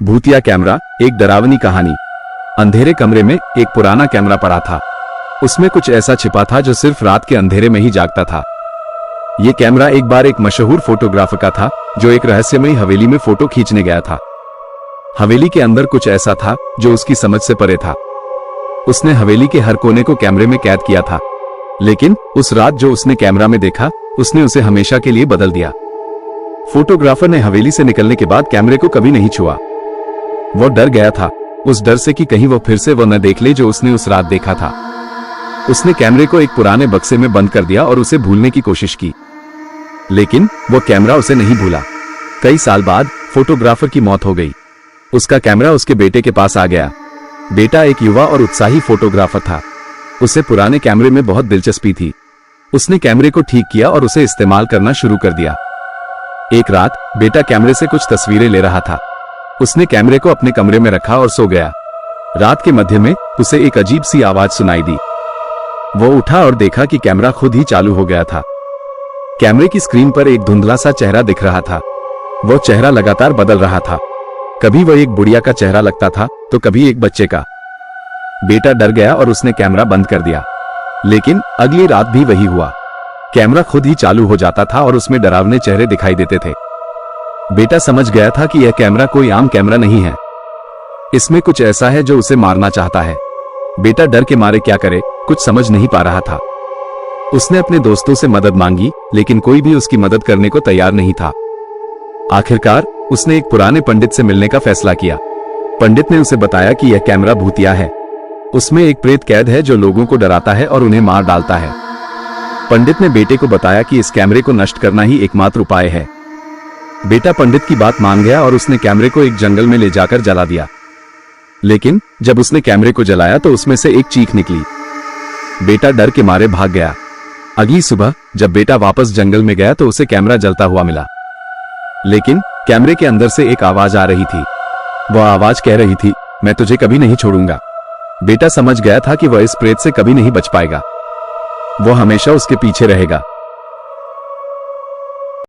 भूतिया कैमरा, एक डरावनी कहानी। अंधेरे कमरे में एक पुराना कैमरा पड़ा था। उसमें कुछ ऐसा छिपा था जो सिर्फ रात के अंधेरे में ही जागता था। यह कैमरा एक बार एक मशहूर फोटोग्राफर का था जो एक रहस्यमयी हवेली में फोटो खींचने गया था। हवेली के अंदर कुछ ऐसा था जो उसकी समझ से परे था। उसने हवेली के हर कोने को कैमरे में कैद किया था, लेकिन उस रात जो उसने कैमरा में देखा उसने उसे हमेशा के लिए बदल दिया। फोटोग्राफर ने हवेली से निकलने के बाद कैमरे को कभी नहीं छुआ। वो डर गया था, उस डर से कि कहीं वो फिर से वो न देख ले जो उसने उस रात देखा था। उसने कैमरे को एक पुराने बक्से में बंद कर दिया और उसे भूलने की कोशिश की, लेकिन वो कैमरा उसे नहीं भूला। कई साल बाद फोटोग्राफर की मौत हो गई। उसका कैमरा उसके बेटे के पास आ गया। बेटा एक युवा और उत्साही फोटोग्राफर था। उसे पुराने कैमरे में बहुत दिलचस्पी थी। उसने कैमरे को ठीक किया और उसे इस्तेमाल करना शुरू कर दिया। एक रात बेटा कैमरे से कुछ तस्वीरें ले रहा था। उसने कैमरे को अपने कमरे में रखा और सो गया। रात के मध्य में उसे एक अजीब सी आवाज सुनाई दी। वो उठा और देखा कि कैमरा खुद ही चालू हो गया था। कैमरे की स्क्रीन पर एक धुंधला सा चेहरा दिख रहा था। वो चेहरा लगातार बदल रहा था। कभी वह एक बुढ़िया का चेहरा लगता था तो कभी एक बच्चे का। बेटा डर गया और उसने कैमरा बंद कर दिया, लेकिन अगली रात भी वही हुआ। कैमरा खुद ही चालू हो जाता था और उसमें डरावने चेहरे दिखाई देते थे। बेटा समझ गया था कि यह कैमरा कोई आम कैमरा नहीं है। इसमें कुछ ऐसा है जो उसे मारना चाहता है। बेटा डर के मारे क्या करे, कुछ समझ नहीं पा रहा था। उसने अपने दोस्तों से मदद मांगी, लेकिन कोई भी उसकी मदद करने को तैयार नहीं था। आखिरकार उसने एक पुराने पंडित से मिलने का फैसला किया। पंडित ने उसे बताया कि यह कैमरा भूतिया है। उसमें एक प्रेत कैद है जो लोगों को डराता है और उन्हें मार डालता है। पंडित ने बेटे को बताया कि इस कैमरे को नष्ट करना ही एकमात्र उपाय है। बेटा पंडित की बात मान गया और उसने कैमरे को एक जंगल में ले जाकर जला दिया। लेकिन जब उसने कैमरे को जलाया तो उसमें से एक चीख निकली। बेटा डर के मारे भाग गया। अगली सुबह जब बेटा वापस जंगल में गया तो उसे कैमरा जलता हुआ मिला, लेकिन कैमरे के अंदर से एक आवाज आ रही थी। वह आवाज कह रही थी, मैं तुझे कभी नहीं छोड़ूंगा। बेटा समझ गया था कि वह इस प्रेत से कभी नहीं बच पाएगा। वो हमेशा उसके पीछे रहेगा।